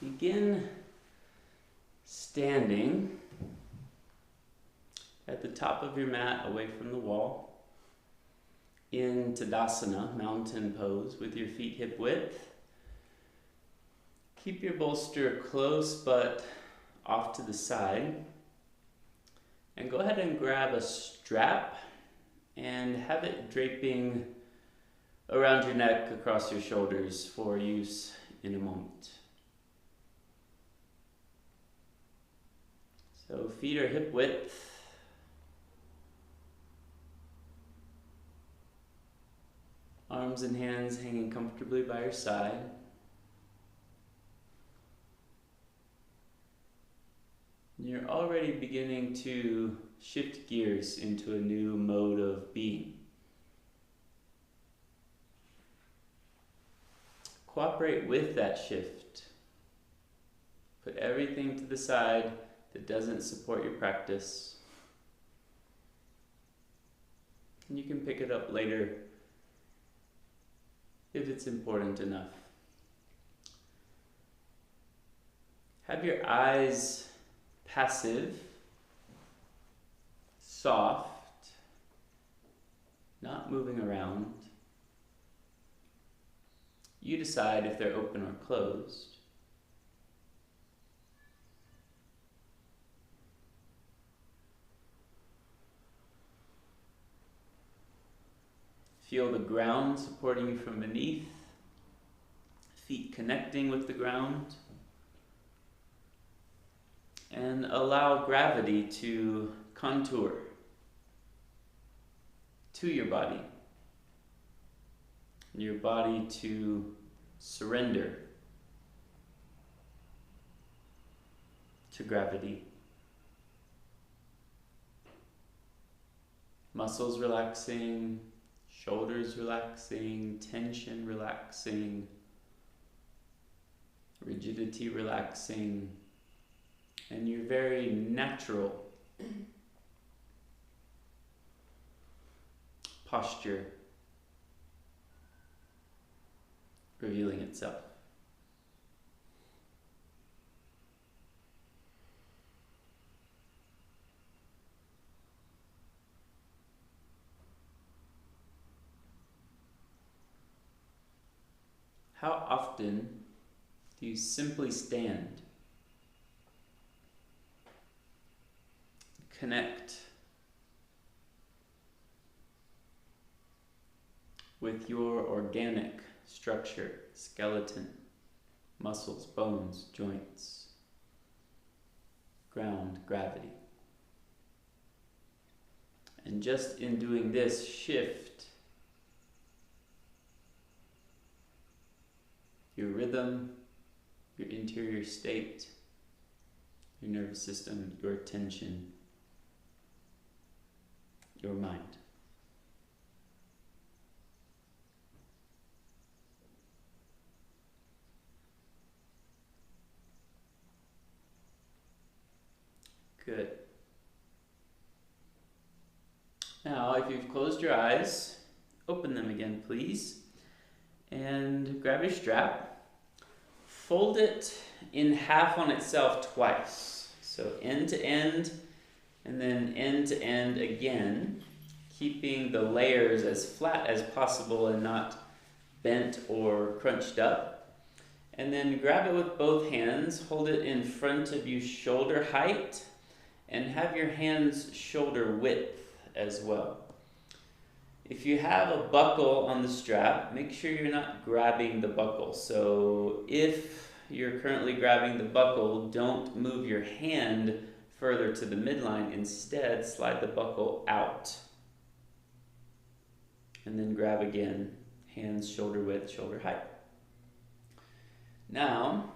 Begin standing at the top of your mat away from the wall in Tadasana, mountain pose, with your feet hip width. Keep your bolster close but off to the side. And go ahead and grab a strap and have it draping around your neck, across your shoulders for use in a moment. So feet are hip width. Arms and hands hanging comfortably by your side. You're already beginning to shift gears into a new mode of being. Cooperate with that shift. Put everything to the side that doesn't support your practice. And you can pick it up later if it's important enough. Have your eyes passive, soft, not moving around. You decide if they're open or closed. Feel the ground supporting you from beneath, feet connecting with the ground, and allow gravity to contour to your body to surrender to gravity. Muscles relaxing, shoulders relaxing, tension relaxing, rigidity relaxing, and your very natural posture revealing itself. How often do you simply stand, connect with your organic structure, skeleton, muscles, bones, joints, ground, gravity? And just in doing this shift, your rhythm, your interior state, your nervous system, your attention, your mind. Good. Now, if you've closed your eyes, open them again, please. And grab your strap. Fold it in half on itself twice. So end to end, and then end to end again, keeping the layers as flat as possible and not bent or crunched up. And then grab it with both hands, hold it in front of you shoulder height, and have your hands shoulder width as well. If you have a buckle on the strap, make sure you're not grabbing the buckle. So if you're currently grabbing the buckle, don't move your hand further to the midline. Instead, slide the buckle out. And then grab again, hands shoulder width, shoulder height. Now,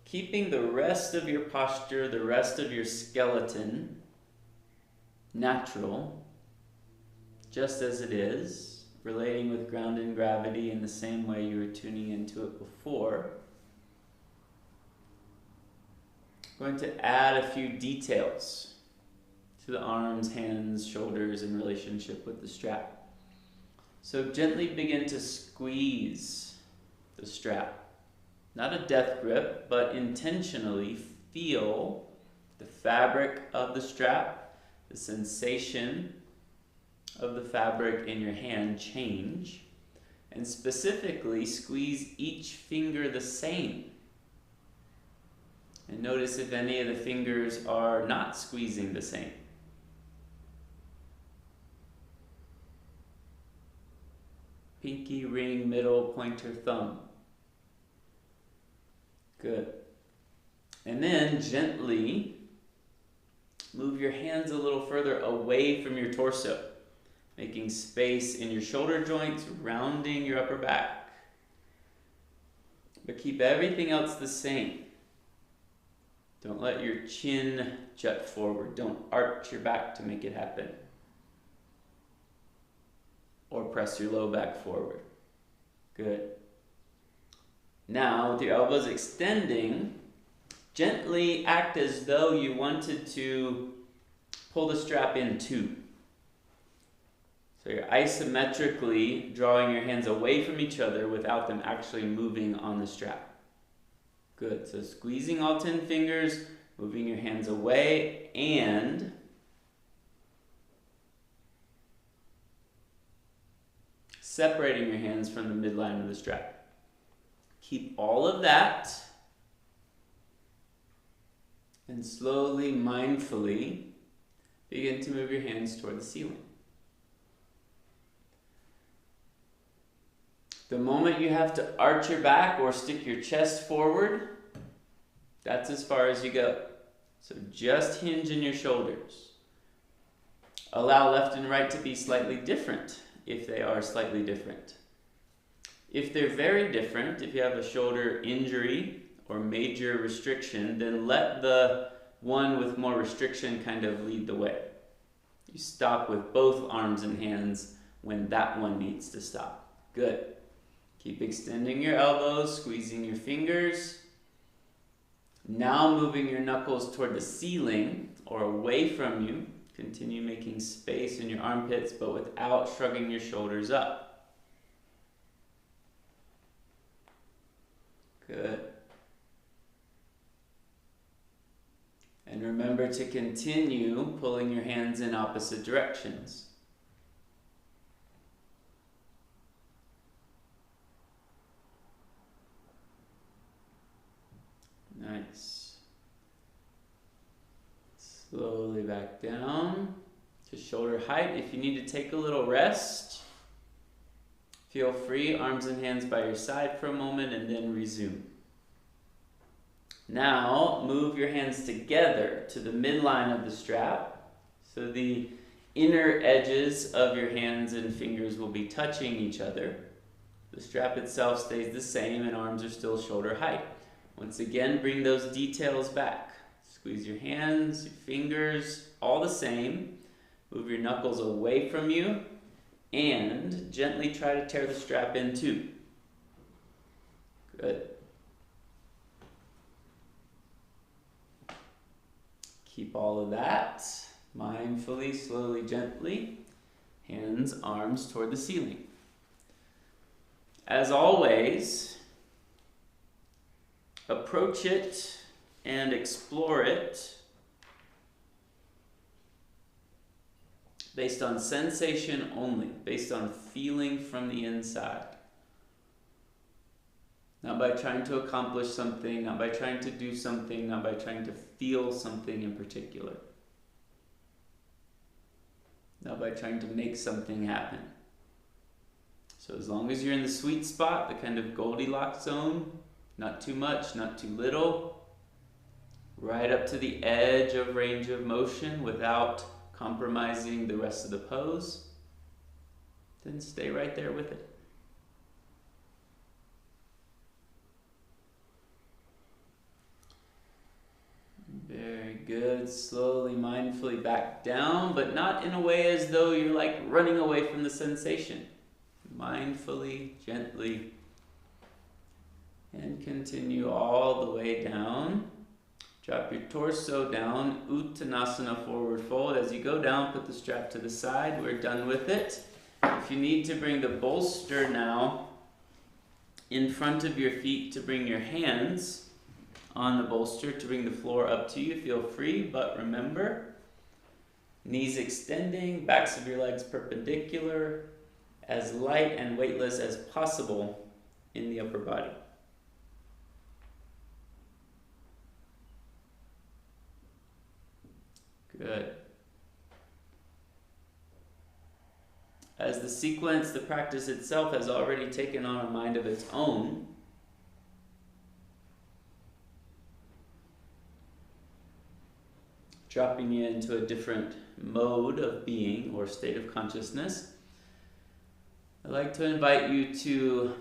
keeping the rest of your posture, the rest of your skeleton natural, just as it is, relating with ground and gravity in the same way you were tuning into it before. I'm going to add a few details to the arms, hands, shoulders in relationship with the strap. So gently begin to squeeze the strap. not a death grip, but intentionally feel the fabric of the strap, the sensation of the fabric in your hand change, and specifically squeeze each finger the same. And notice if any of the fingers are not squeezing the same. Pinky, ring, middle, pointer, thumb. Good. And then gently move your hands a little further away from your torso, making space in your shoulder joints, rounding your upper back. But keep everything else the same. Don't let your chin jut forward. Don't arch your back to make it happen. Or press your low back forward. Good. Now, with your elbows extending, gently act as though you wanted to pull the strap in too. So you're isometrically drawing your hands away from each other without them actually moving on the strap. Good. So squeezing all 10 fingers, moving your hands away, and separating your hands from the midline of the strap. Keep all of that, and slowly, mindfully, begin to move your hands toward the ceiling. The moment you have to arch your back or stick your chest forward, that's as far as you go. So just hinge in your shoulders. Allow left and right to be slightly different if they are slightly different. If they're very different, if you have a shoulder injury or major restriction, then let the one with more restriction kind of lead the way. You stop with both arms and hands when that one needs to stop. Good. Keep extending your elbows, squeezing your fingers. Now moving your knuckles toward the ceiling or away from you. Continue making space in your armpits, but without shrugging your shoulders up. Good. And remember to continue pulling your hands in opposite directions. Nice. Slowly back down to shoulder height. If you need to take a little rest, feel free, arms and hands by your side for a moment and then resume. Now, move your hands together to the midline of the strap. So the inner edges of your hands and fingers will be touching each other. The strap itself stays the same and arms are still shoulder height. Once again, bring those details back. Squeeze your hands, your fingers, all the same. Move your knuckles away from you and gently try to tear the strap in too. Good. Keep all of that mindfully, slowly, gently. Hands, arms toward the ceiling. As always, approach it and explore it based on sensation only, based on feeling from the inside. Not by trying to accomplish something, not by trying to do something, not by trying to feel something in particular. Not by trying to make something happen. So as long as you're in the sweet spot, the kind of Goldilocks zone, not too much, not too little, right up to the edge of range of motion without compromising the rest of the pose, then stay right there with it. Very good. Slowly, mindfully back down, but not in a way as though you're like running away from the sensation. Mindfully, gently, and continue all the way down. Drop your torso down, Uttanasana, forward fold. As you go down, put the strap to the side. We're done with it. If you need to bring the bolster now in front of your feet to bring your hands on the bolster to bring the floor up to you. Feel free, but remember, knees extending, backs of your legs perpendicular, as light and weightless as possible in the upper body. Good. As the sequence, the practice itself has already taken on a mind of its own, dropping you into a different mode of being or state of consciousness, I'd like to invite you to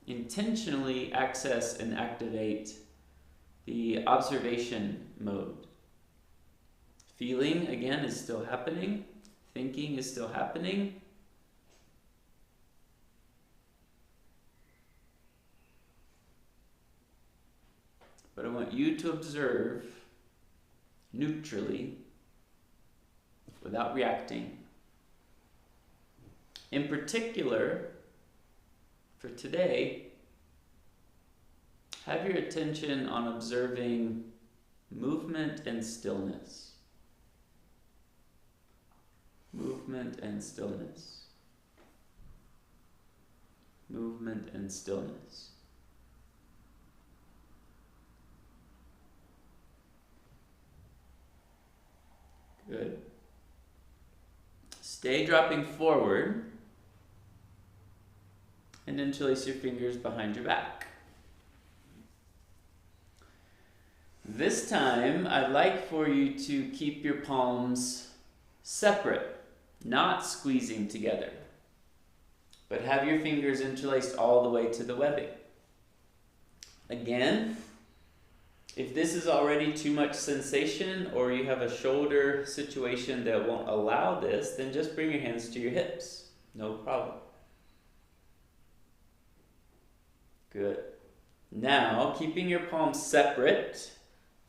intentionally access and activate the observation mode. Feeling, again, is still happening. Thinking is still happening. But I want you to observe neutrally, without reacting. In particular, for today, have your attention on observing movement and stillness. Movement and stillness. Movement and stillness. Good. Stay dropping forward and interlace your fingers behind your back. This time, I'd like for you to keep your palms separate, not squeezing together, but have your fingers interlaced all the way to the webbing. Again, if this is already too much sensation or you have a shoulder situation that won't allow this, then just bring your hands to your hips. No problem. Good. Now, keeping your palms separate,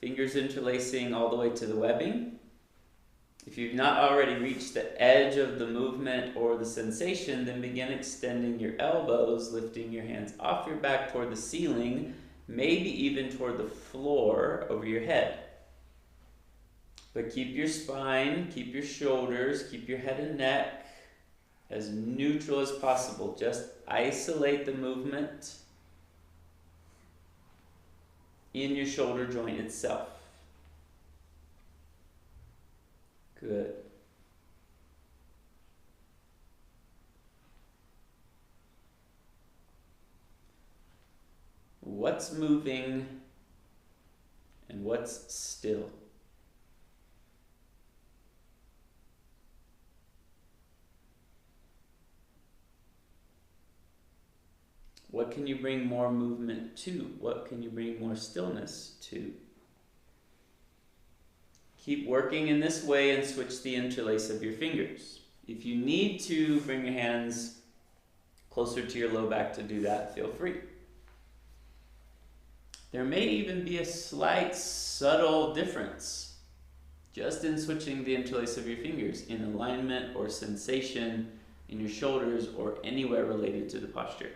fingers interlacing all the way to the webbing. If you've not already reached the edge of the movement or the sensation, then begin extending your elbows, lifting your hands off your back toward the ceiling, maybe even toward the floor over your head. But keep your spine, keep your shoulders, keep your head and neck as neutral as possible. Just isolate the movement in your shoulder joint itself. Good. What's moving and what's still? What can you bring more movement to? What can you bring more stillness to? Keep working in this way and switch the interlace of your fingers. If you need to bring your hands closer to your low back to do that, feel free. There may even be a slight, subtle difference just in switching the interlace of your fingers in alignment or sensation in your shoulders or anywhere related to the posture.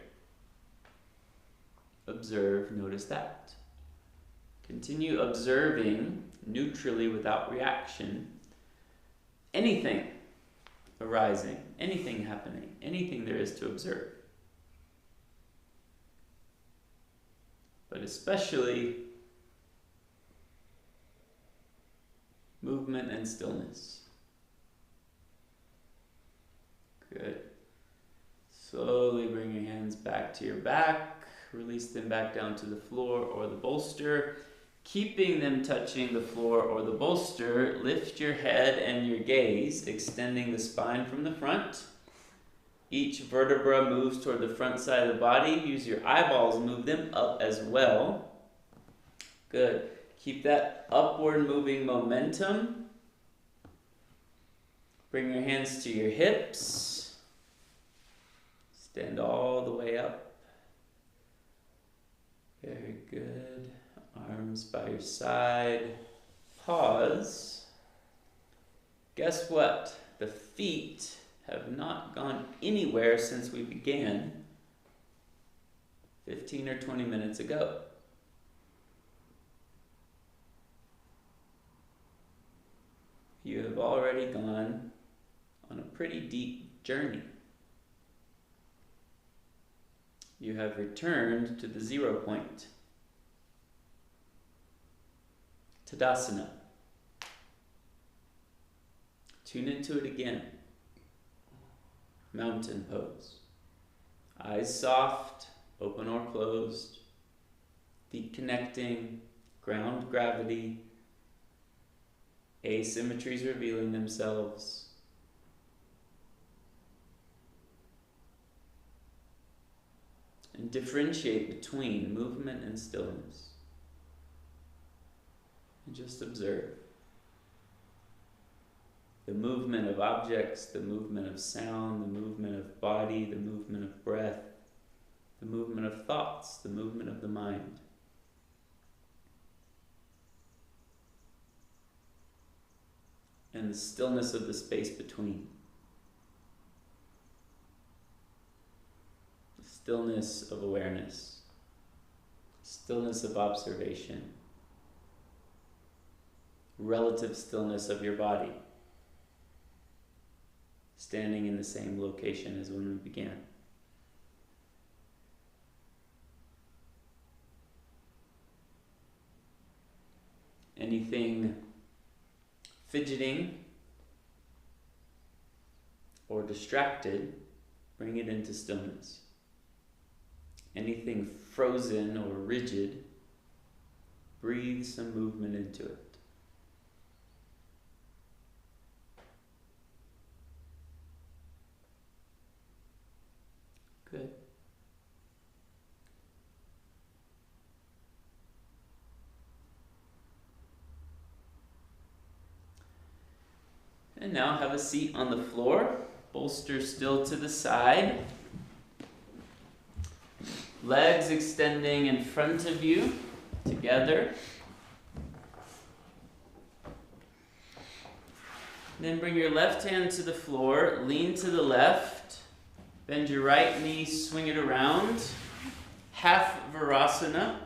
Observe, notice that. Continue observing neutrally without reaction anything arising, anything happening, anything there is to observe. But especially movement and stillness. Good. Slowly bring your hands back to your back. Release them back down to the floor or the bolster. Keeping them touching the floor or the bolster, lift your head and your gaze, extending the spine from the front. Each vertebra moves toward the front side of the body. Use your eyeballs, move them up as well. Good. Keep that upward moving momentum. Bring your hands to your hips. Stand all the way up. Very good. Arms by your side. Pause. Guess what? The feet have not gone anywhere since we began. 15 or 20 minutes ago. You have already gone on a pretty deep journey. You have returned to the 0 point. Tadasana. Tune into it again. Mountain pose. Eyes soft, open or closed. Feet connecting, ground gravity. Asymmetries revealing themselves. And differentiate between movement and stillness. And just observe the movement of objects, the movement of sound, the movement of body, the movement of breath, the movement of thoughts, the movement of the mind. And the stillness of the space between. The stillness of awareness. Stillness of observation. Relative stillness of your body. Standing in the same location as when we began. Anything fidgeting or distracted, bring it into stillness. Anything frozen or rigid, breathe some movement into it. Good. And now have a seat on the floor, bolster still to the side. Legs extending in front of you, together. Then bring your left hand to the floor, lean to the left, bend your right knee, swing it around. Half Virasana.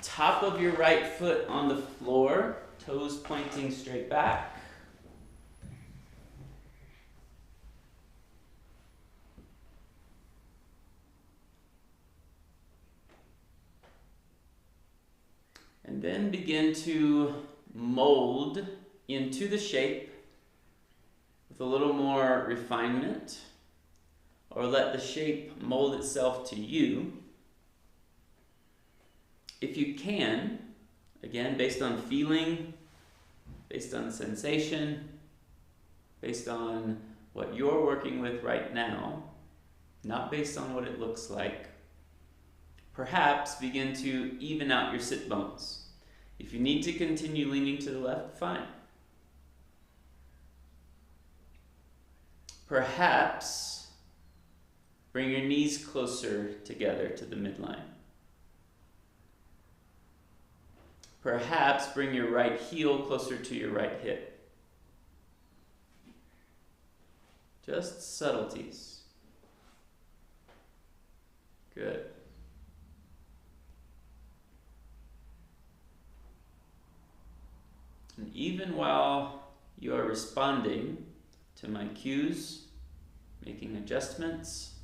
Top of your right foot on the floor, toes pointing straight back. And then begin to mold into the shape with a little more refinement, or let the shape mold itself to you. If you can, again, based on feeling, based on sensation, based on what you're working with right now, not based on what it looks like, perhaps begin to even out your sit bones. If you need to continue leaning to the left, fine. Perhaps bring your knees closer together to the midline. Perhaps bring your right heel closer to your right hip. Just subtleties. Good. And even while you are responding to my cues, making adjustments,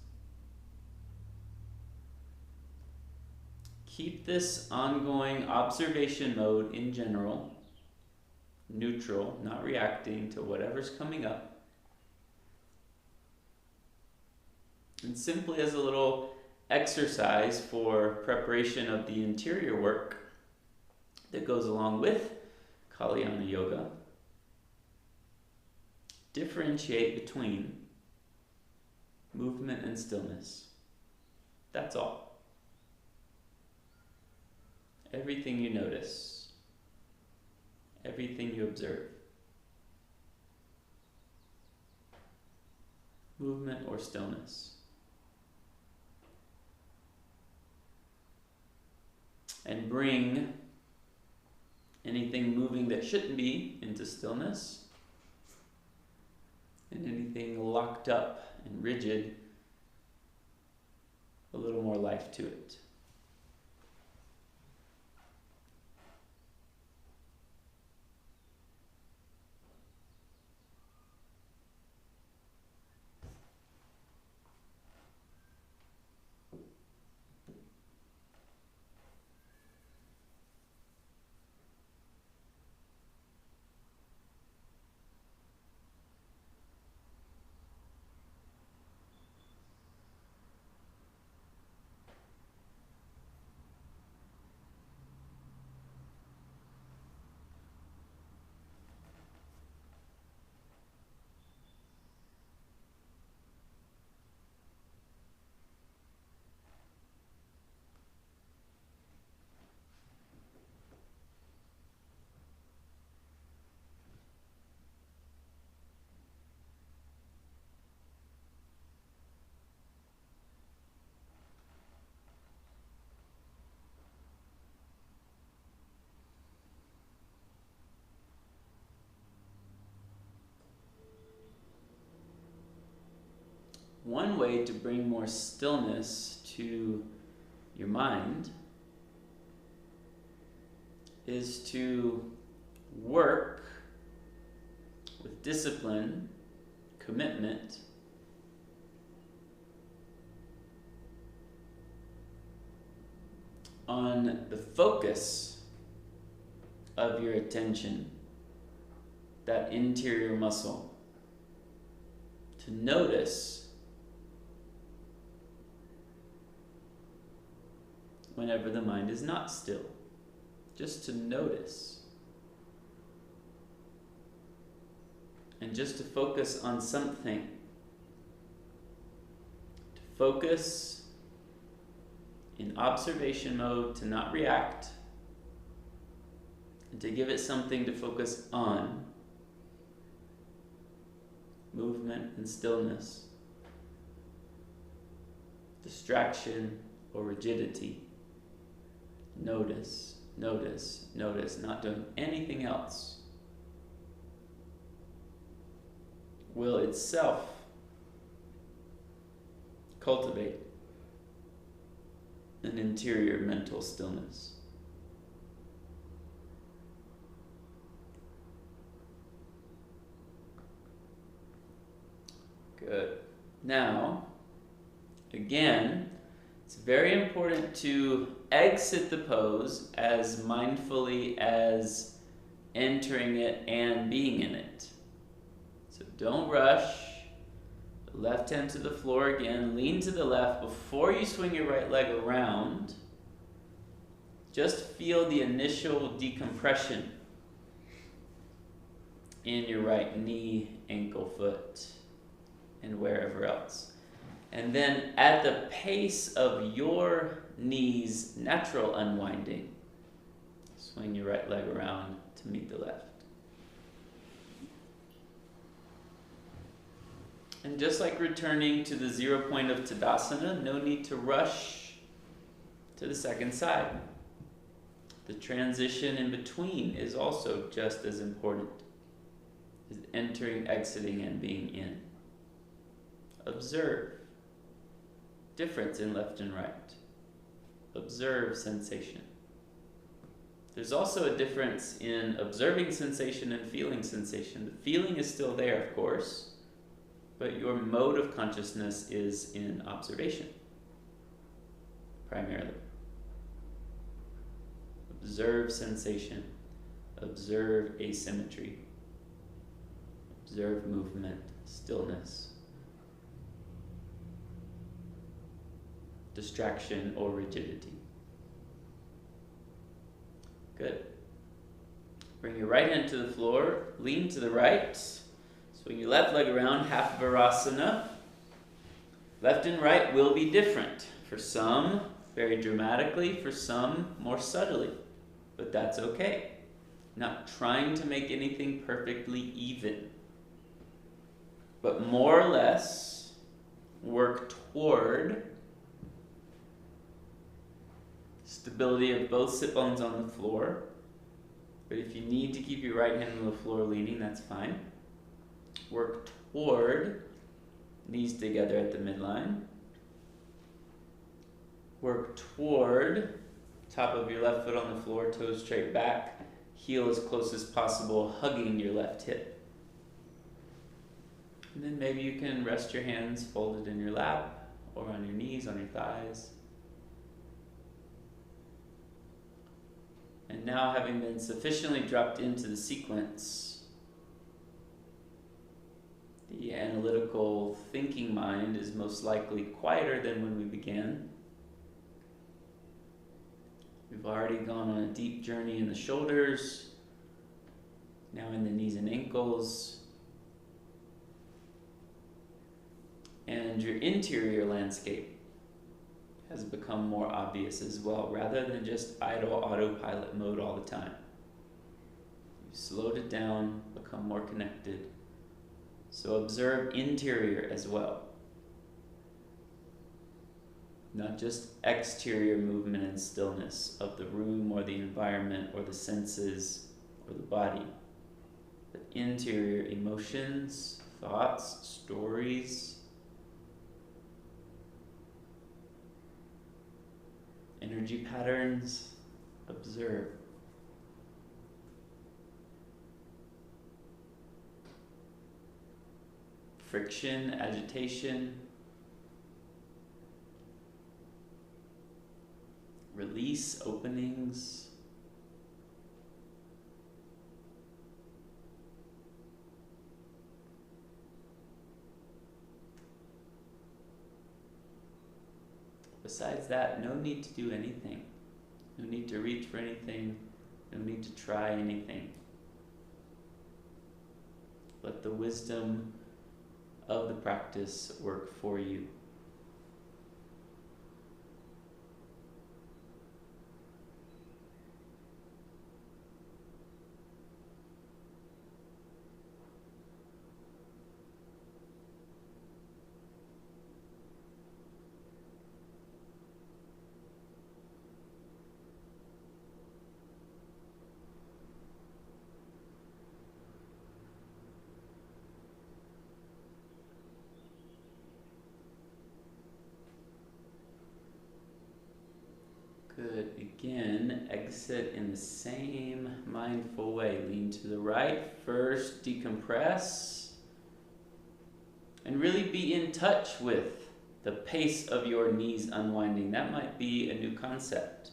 keep this ongoing observation mode in general, neutral, not reacting to whatever's coming up. And simply as a little exercise for preparation of the interior work that goes along with Kaliana yoga, differentiate between movement and stillness. That's all. Everything you notice, everything you observe, movement or stillness. And bring anything moving that shouldn't be into stillness, and anything locked up and rigid a little more life to it. One way to bring more stillness to your mind is to work with discipline, commitment, on the focus of your attention, that interior muscle, to notice whenever the mind is not still. Just to notice. And just to focus on something. To focus in observation mode, to not react, and to give it something to focus on. Movement and stillness. Distraction or rigidity. Notice, notice, notice, not doing anything else will itself cultivate an interior mental stillness. Good. Now, again, it's very important to exit the pose as mindfully as entering it and being in it. So don't rush. Left hand to the floor again. Lean to the left before you swing your right leg around. Just feel the initial decompression in your right knee, ankle, foot, and wherever else. And then at the pace of your knees' natural unwinding, swing your right leg around to meet the left. And just like returning to the 0 point of Tadasana, no need to rush to the second side. The transition in between is also just as important as entering, exiting, and being in. Observe. Difference in left and right. Observe sensation. There's also a difference in observing sensation and feeling sensation. The feeling is still there, of course, but your mode of consciousness is in observation, primarily. Observe sensation. Observe asymmetry. Observe movement, stillness. Distraction or rigidity. Good. Bring your right hand to the floor, lean to the right, swing your left leg around, half Virasana. Left and right will be different. For some, very dramatically, for some, more subtly. But that's okay. Not trying to make anything perfectly even. But more or less, work toward stability of both sit bones on the floor. But if you need to keep your right hand on the floor leaning, that's fine. Work toward knees together at the midline. Work toward top of your left foot on the floor, toes straight back, heel as close as possible, hugging your left hip. And then maybe you can rest your hands folded in your lap or on your knees, on your thighs. And now, having been sufficiently dropped into the sequence, the analytical thinking mind is most likely quieter than when we began. We've already gone on a deep journey in the shoulders, now in the knees and ankles. And your interior landscape has become more obvious as well, rather than just idle autopilot mode all the time. You've slowed it down, become more connected. So observe interior as well. Not just exterior movement and stillness of the room or the environment or the senses or the body, but interior emotions, thoughts, stories, energy patterns. Observe. Friction, agitation, release, openings. Besides that, no need to do anything. No need to reach for anything. No need to try anything. Let the wisdom of the practice work for you. Good. Again, exit in the same mindful way. Lean to the right. First, decompress. And really be in touch with the pace of your knees unwinding. That might be a new concept.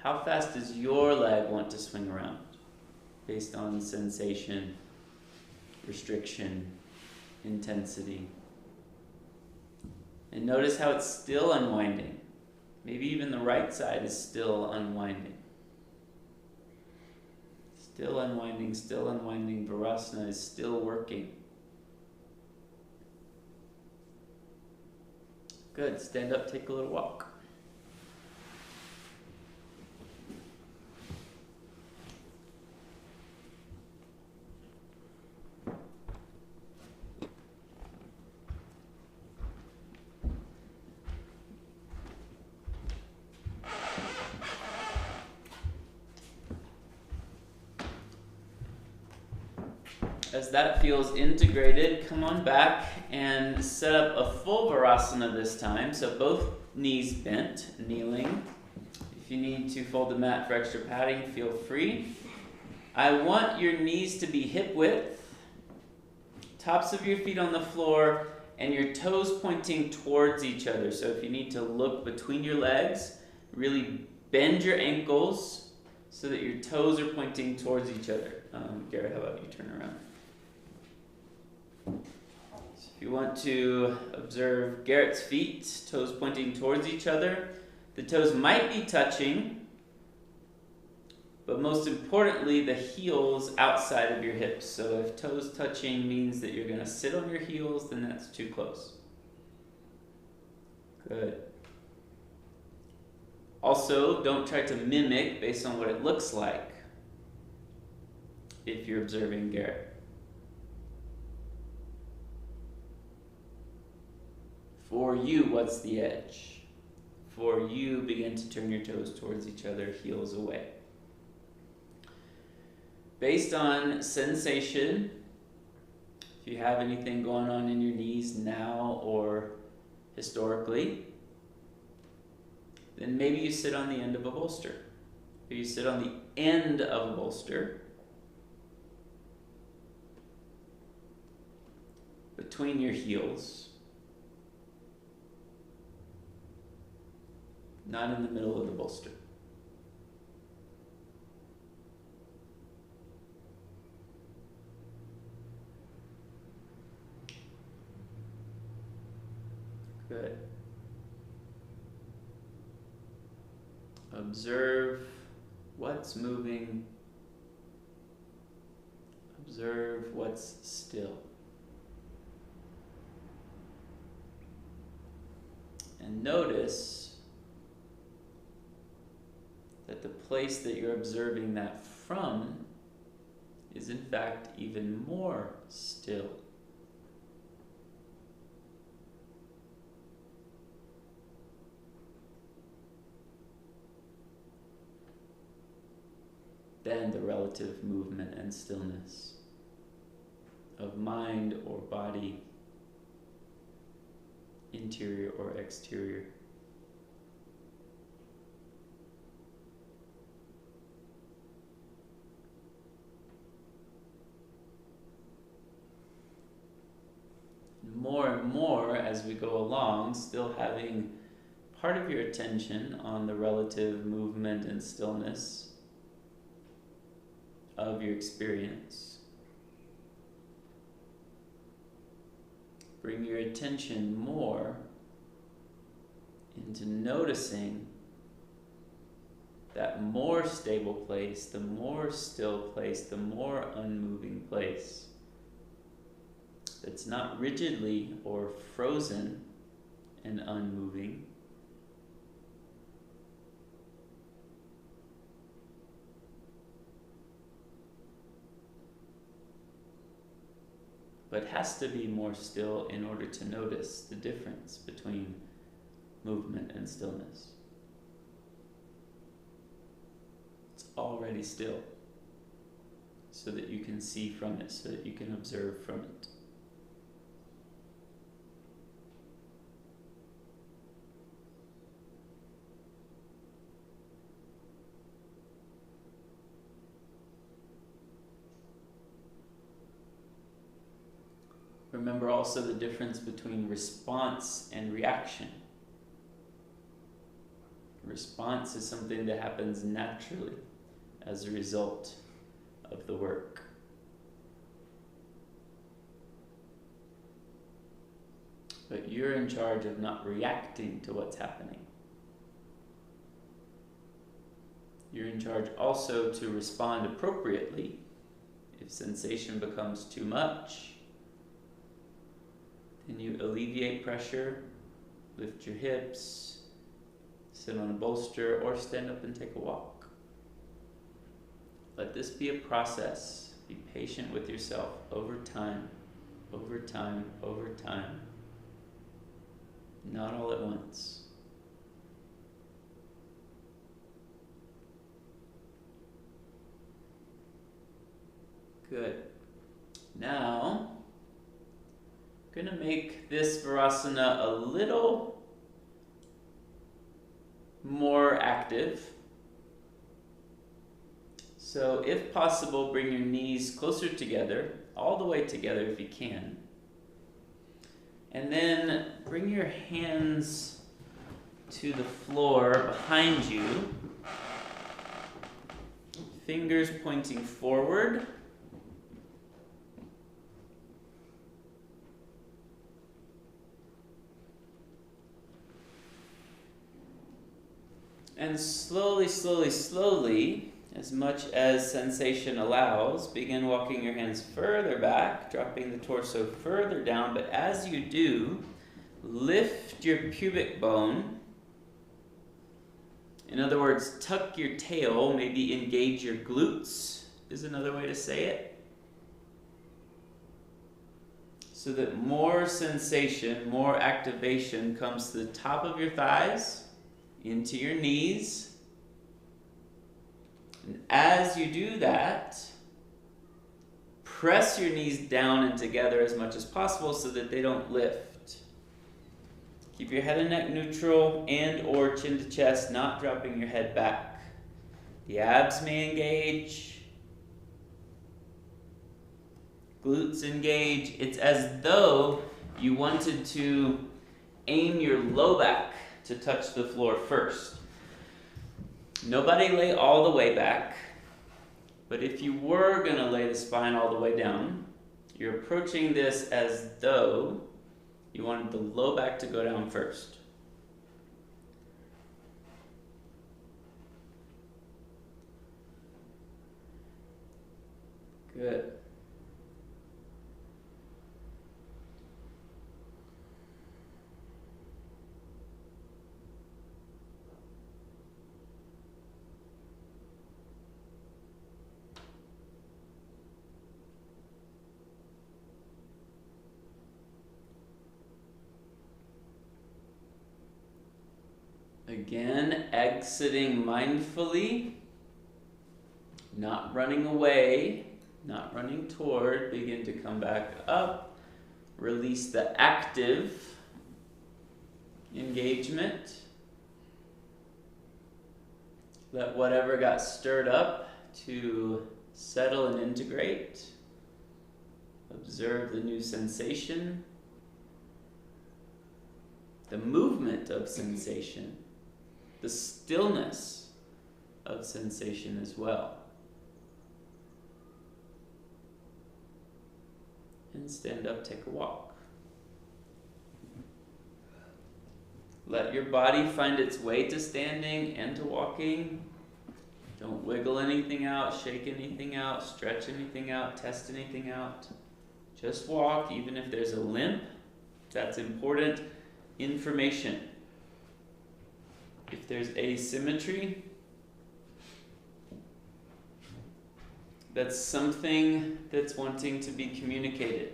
How fast does your leg want to swing around? Based on sensation, restriction, intensity. And notice how it's still unwinding. Maybe even the right side is still unwinding. Still unwinding, still unwinding. Virasana is still working. Good. Stand up, take a little walk. As that feels integrated, come on back and set up a full Virasana this time. So both knees bent, kneeling. If you need to fold the mat for extra padding, feel free. I want your knees to be hip width, tops of your feet on the floor, and your toes pointing towards each other. So if you need to look between your legs, really bend your ankles so that your toes are pointing towards each other. Garrett, how about you turn around? So if you want to observe Garrett's feet, toes pointing towards each other, the toes might be touching, but most importantly, the heels outside of your hips. So if toes touching means that you're going to sit on your heels, then that's too close. Good. Also, don't try to mimic based on what it looks like if you're observing Garrett. For you, what's the edge? For you, begin to turn your toes towards each other, heels away. Based on sensation, if you have anything going on in your knees now or historically, then maybe you sit on the end of a bolster. Or you sit on the end of a bolster between your heels, not in the middle of the bolster. Good. Observe what's moving. Observe what's still. And notice that the place that you're observing that from is in fact even more still. Than the relative movement and stillness of mind or body, interior or exterior. More and more as we go along, still having part of your attention on the relative movement and stillness of your experience. Bring your attention more into noticing that more stable place, the more still place, the more unmoving place. That's not rigidly or frozen and unmoving, but has to be more still in order to notice the difference between movement and stillness. It's already still, so that you can see from it, so that you can observe from it. Remember also the difference between response and reaction. Response is something that happens naturally as a result of the work. But you're in charge of not reacting to what's happening. You're in charge also to respond appropriately if sensation becomes too much. Then you alleviate pressure, lift your hips, sit on a bolster, or stand up and take a walk. Let this be a process. Be patient with yourself over time, over time, over time. Not all at once. Good. Now, I'm going to make this Virasana a little more active. So if possible, bring your knees closer together, all the way together if you can. And then bring your hands to the floor behind you, fingers pointing forward. And slowly, slowly, slowly, as much as sensation allows, begin walking your hands further back, dropping the torso further down. But as you do, lift your pubic bone. In other words, tuck your tail, maybe engage your glutes is another way to say it. So that more sensation, more activation comes to the top of your thighs, into your knees. And as you do that, press your knees down and together as much as possible so that they don't lift. Keep your head and neck neutral and or chin to chest, not dropping your head back. The abs may engage. Glutes engage. It's as though you wanted to aim your low back to touch the floor first. Nobody lay all the way back, but if you were going to lay the spine all the way down, you're approaching this as though you wanted the low back to go down first. Good. Again, exiting mindfully, not running away, not running toward. Begin to come back up. Release the active engagement. Let whatever got stirred up to settle and integrate. Observe the new sensation. The movement of sensation. The stillness of sensation as well. And stand up, take a walk. Let your body find its way to standing and to walking. Don't wiggle anything out, shake anything out, stretch anything out, test anything out. Just walk, even if there's a limp. That's important information. If there's asymmetry, that's something that's wanting to be communicated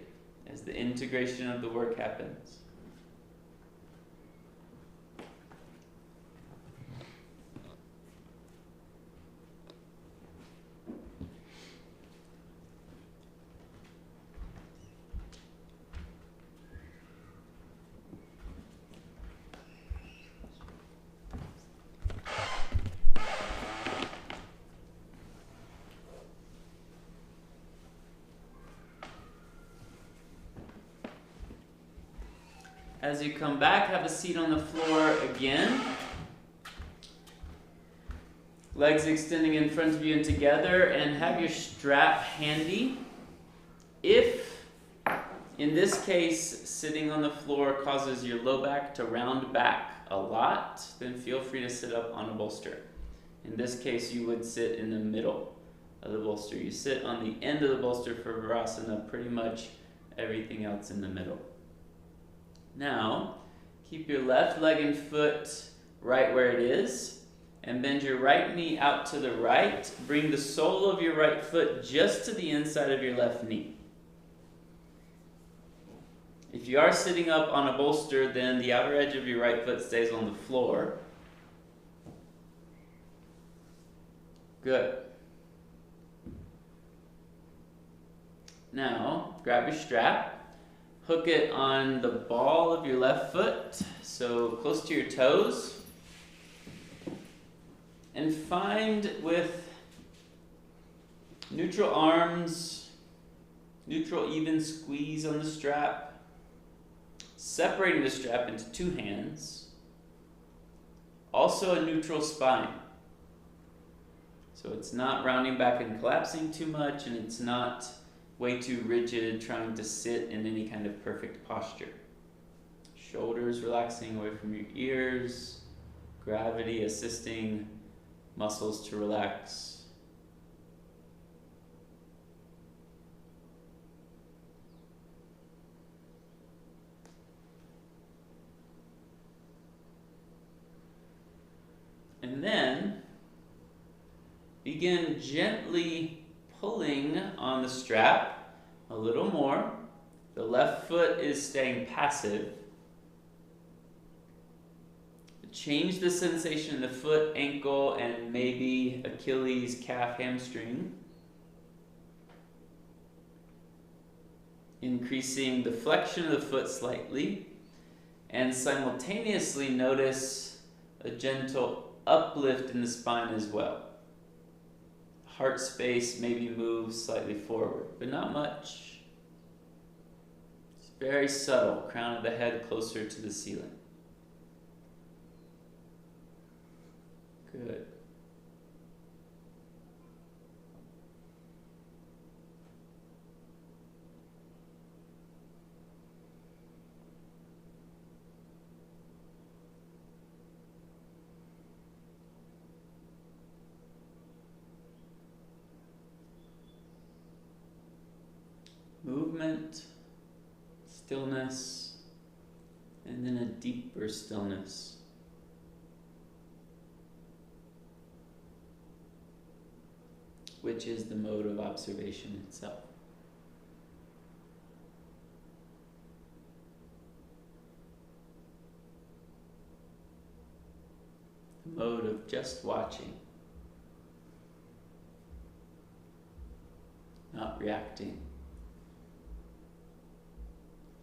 as the integration of the work happens. As you come back, have a seat on the floor again. Legs extending in front of you and together, and have your strap handy. If, in this case, sitting on the floor causes your low back to round back a lot, then feel free to sit up on a bolster. In this case, you would sit in the middle of the bolster. You sit on the end of the bolster for Virasana, pretty much everything else in the middle. Now, keep your left leg and foot right where it is, and bend your right knee out to the right. Bring the sole of your right foot just to the inside of your left knee. If you are sitting up on a bolster, then the outer edge of your right foot stays on the floor. Good. Now, grab your strap. Hook it on the ball of your left foot, so close to your toes. And find with neutral arms, neutral even squeeze on the strap, separating the strap into two hands. Also a neutral spine. So it's not rounding back and collapsing too much, and it's not way too rigid, trying to sit in any kind of perfect posture. Shoulders relaxing away from your ears, gravity assisting muscles to relax. And then begin gently pulling on the strap a little more. The left foot is staying passive. Change the sensation in the foot, ankle, and maybe Achilles, calf, hamstring. Increasing the flexion of the foot slightly. And simultaneously notice a gentle uplift in the spine as well. Heart space maybe moves slightly forward, but not much. It's very subtle, crown of the head closer to the ceiling. Good. Movement, stillness, and then a deeper stillness. Which is the mode of observation itself. The mode of just watching, not reacting.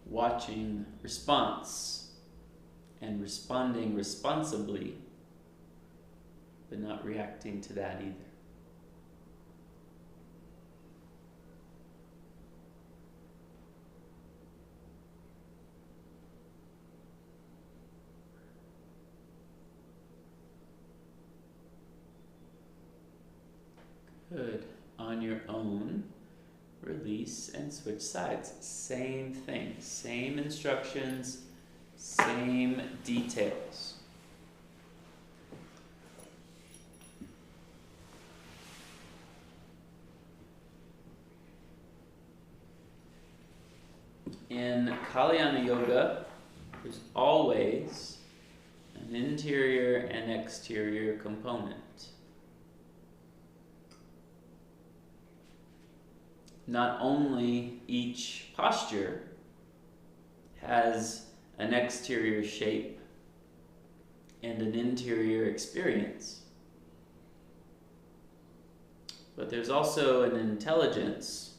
Watching response and responding responsibly, but not reacting to that either. Good. On your own, release and switch sides. Same thing, same instructions, same details. In Kaliana yoga, there's always an interior and exterior component. Not only each posture has an exterior shape and an interior experience, but there's also an intelligence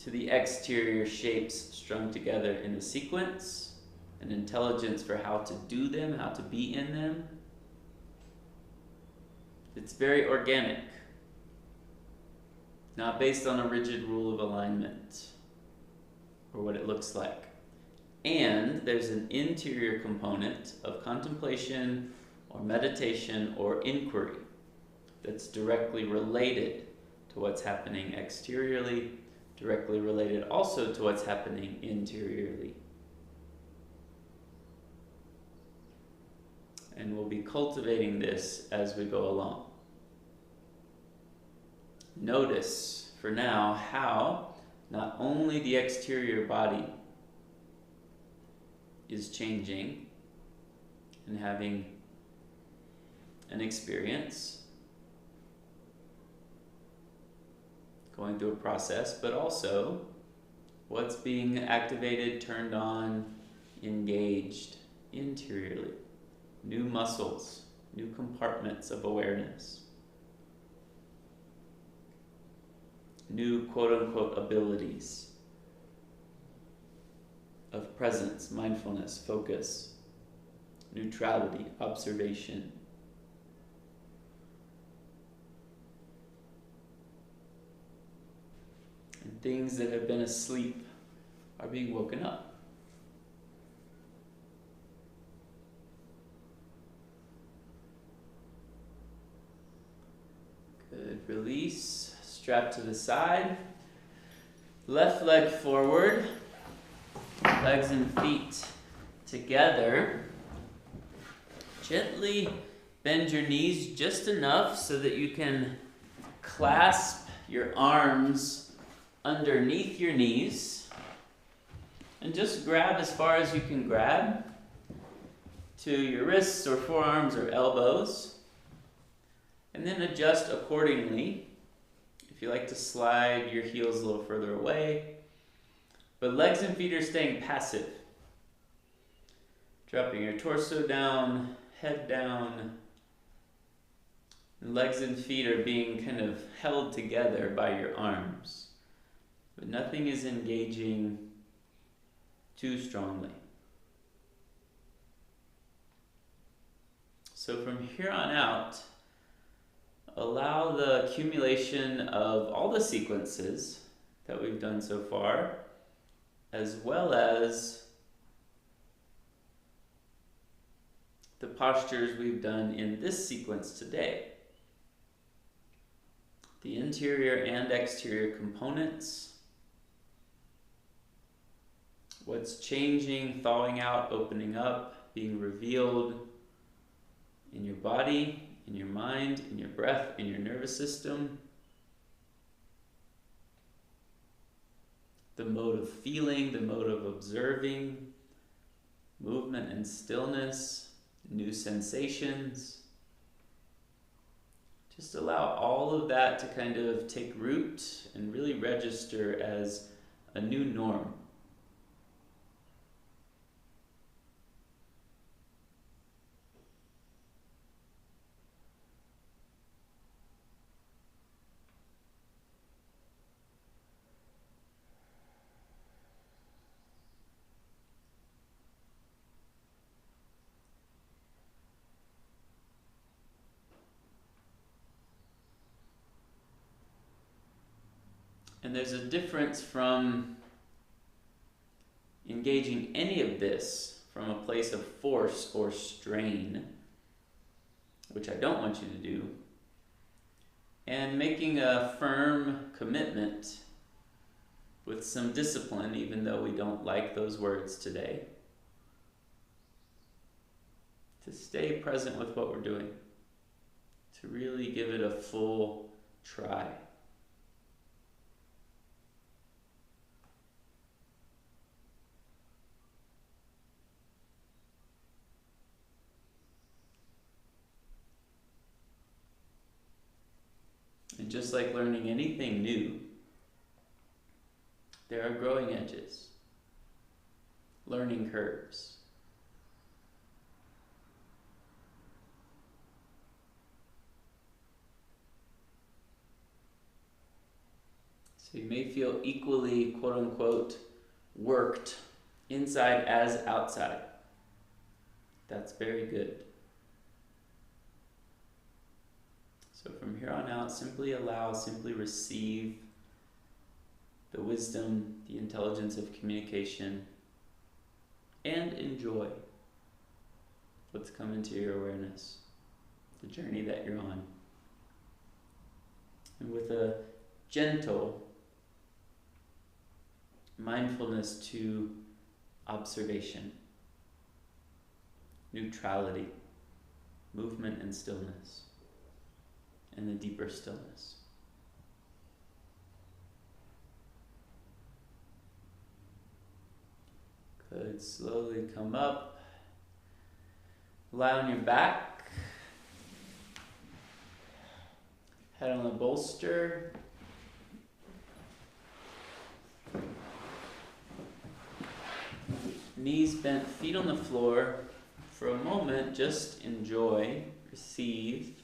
to the exterior shapes strung together in a sequence, an intelligence for how to do them, how to be in them. It's very organic. Not based on a rigid rule of alignment or what it looks like. And there's an interior component of contemplation or meditation or inquiry that's directly related to what's happening exteriorly, directly related also to what's happening interiorly. And we'll be cultivating this as we go along. Notice, for now, how not only the exterior body is changing and having an experience, going through a process, but also what's being activated, turned on, engaged interiorly. New muscles, new compartments of awareness. New quote-unquote abilities of presence, mindfulness, focus, neutrality, observation. And things that have been asleep are being woken up. Good. Release. Strap to the side, left leg forward, legs and feet together. Gently bend your knees just enough so that you can clasp your arms underneath your knees and just grab as far as you can grab to your wrists or forearms or elbows, and then adjust accordingly. If you like to slide your heels a little further away, but legs and feet are staying passive. Dropping your torso down, head down, and legs and feet are being kind of held together by your arms, but nothing is engaging too strongly. So from here on out, allow the accumulation of all the sequences that we've done so far, as well as the postures we've done in this sequence today. The interior and exterior components, what's changing, thawing out, opening up, being revealed in your body, in your mind, in your breath, in your nervous system. The mode of feeling, the mode of observing, movement and stillness, new sensations. Just allow all of that to kind of take root and really register as a new norm. And there's a difference from engaging any of this from a place of force or strain, which I don't want you to do, and making a firm commitment with some discipline, even though we don't like those words today, to stay present with what we're doing, to really give it a full try. And just like learning anything new, there are growing edges, learning curves. So you may feel equally, quote unquote, worked inside as outside. That's very good. So from here on out, simply allow, simply receive the wisdom, the intelligence of communication, and enjoy what's come into your awareness, the journey that you're on. And with a gentle mindfulness to observation, neutrality, movement and stillness, and the deeper stillness. Good. Slowly come up. Lie on your back. Head on the bolster. Knees bent, feet on the floor. For a moment, just enjoy, receive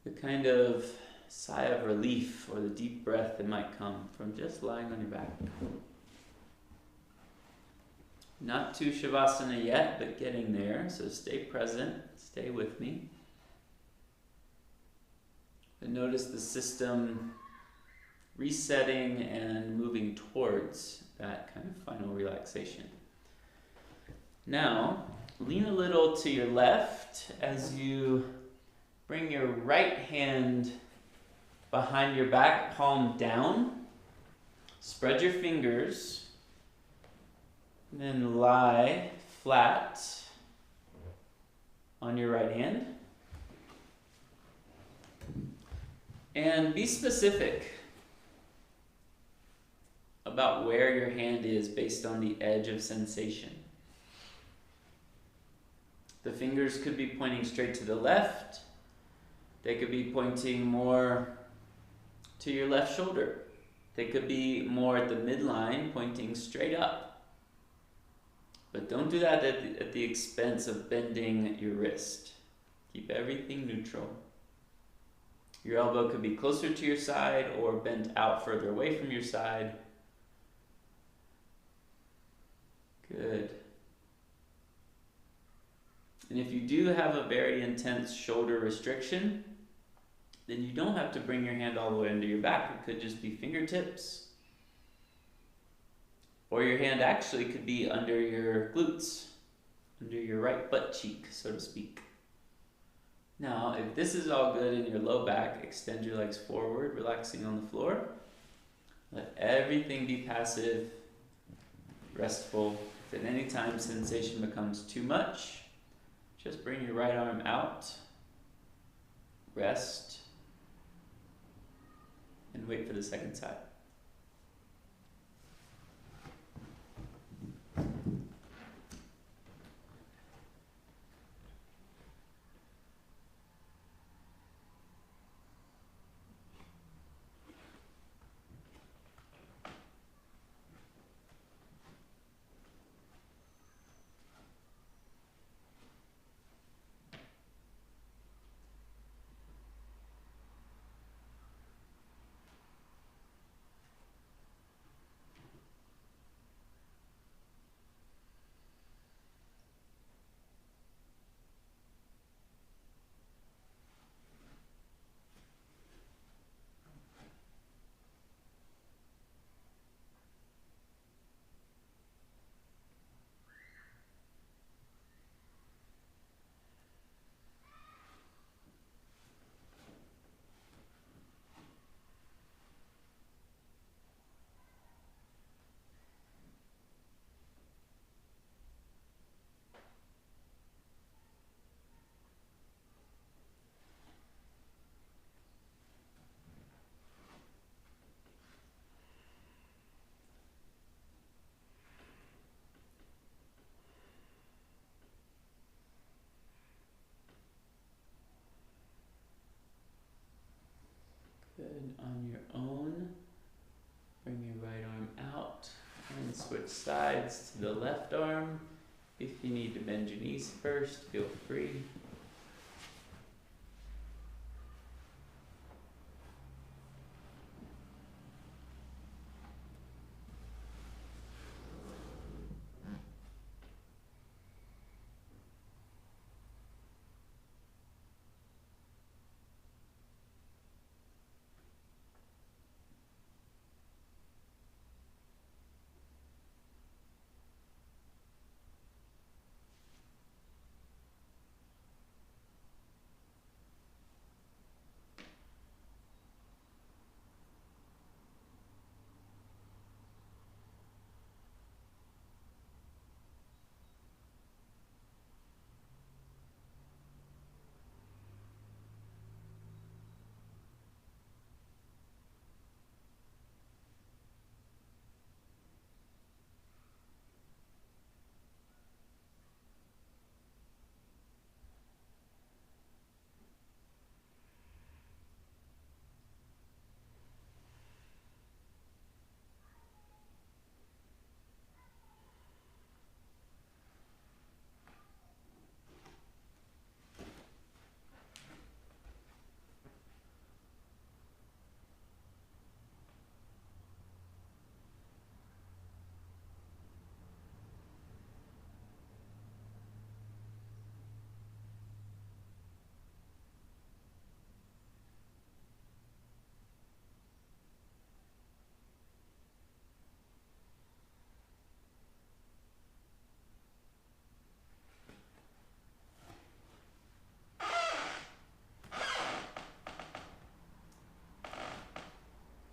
the kind of sigh of relief or the deep breath that might come from just lying on your back. Not to Shavasana yet, but getting there, so stay present, stay with me. And notice the system resetting and moving towards that kind of final relaxation. Now, lean a little to your left as you bring your right hand behind your back, palm down. Spread your fingers. And then lie flat on your right hand. And be specific about where your hand is based on the edge of sensation. The fingers could be pointing straight to the left. They could be pointing more to your left shoulder. They could be more at the midline, pointing straight up. But don't do that at the expense of bending your wrist. Keep everything neutral. Your elbow could be closer to your side or bent out further away from your side. Good. And if you do have a very intense shoulder restriction, then you don't have to bring your hand all the way under your back. It could just be fingertips. Or your hand actually could be under your glutes, under your right butt cheek, so to speak. Now, if this is all good in your low back, extend your legs forward, relaxing on the floor. Let everything be passive, restful. If at any time sensation becomes too much, just bring your right arm out, rest, and wait for the second side. Good. On your own, bring your right arm out and switch sides to the left arm. If you need to bend your knees first, feel free.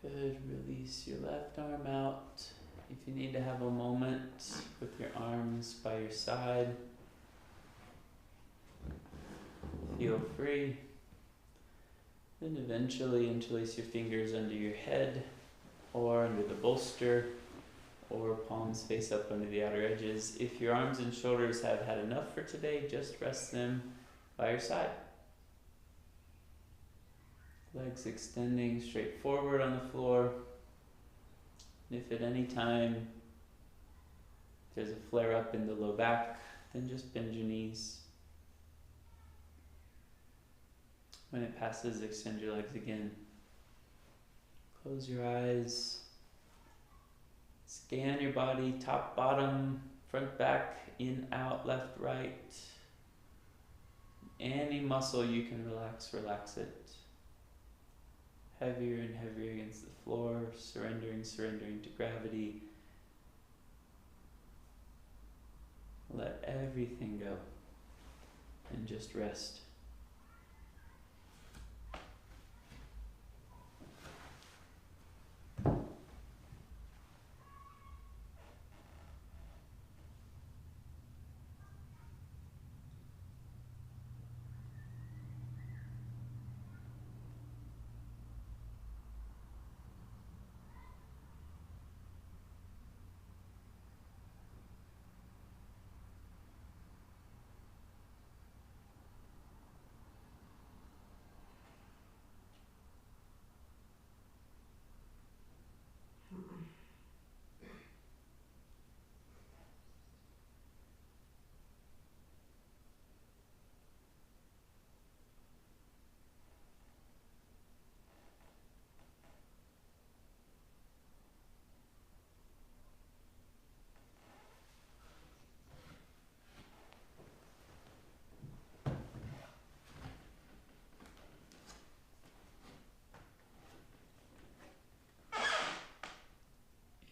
Good. Release your left arm out. If you need to have a moment with your arms by your side, feel free. Then eventually interlace your fingers under your head or under the bolster, or palms face up under the outer edges. If your arms and shoulders have had enough for today, just rest them by your side. Legs extending straight forward on the floor. And if at any time there's a flare up in the low back, then just bend your knees. When it passes, extend your legs again. Close your eyes. Scan your body, top, bottom, front, back, in, out, left, right. Any muscle you can relax, relax it. Heavier and heavier against the floor, surrendering to gravity. Let everything go and just rest.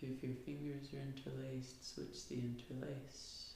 If your fingers are interlaced, switch the interlace.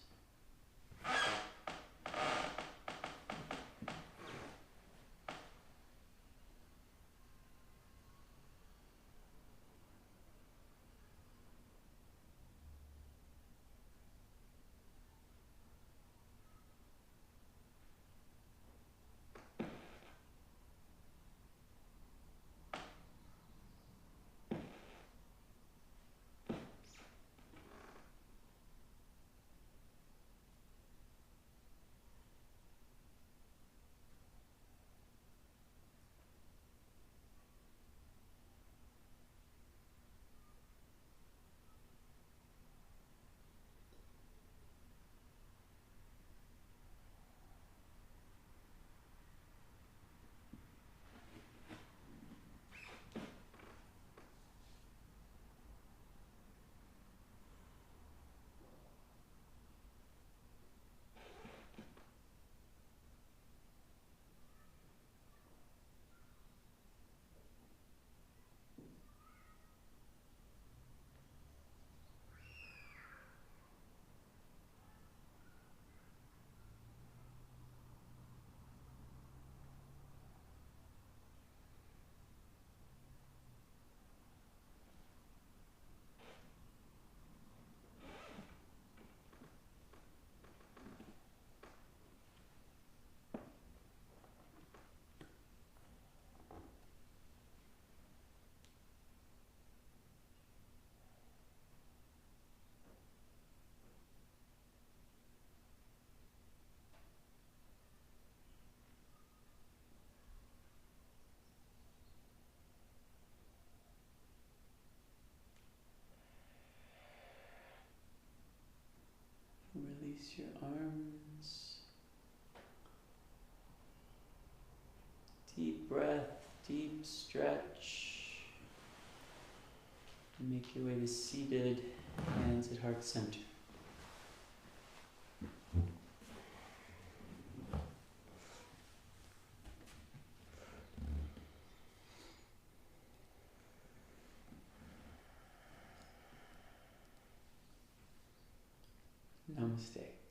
Release your arms. Deep breath, deep stretch. Make your way to seated, hands at heart center. Namaste.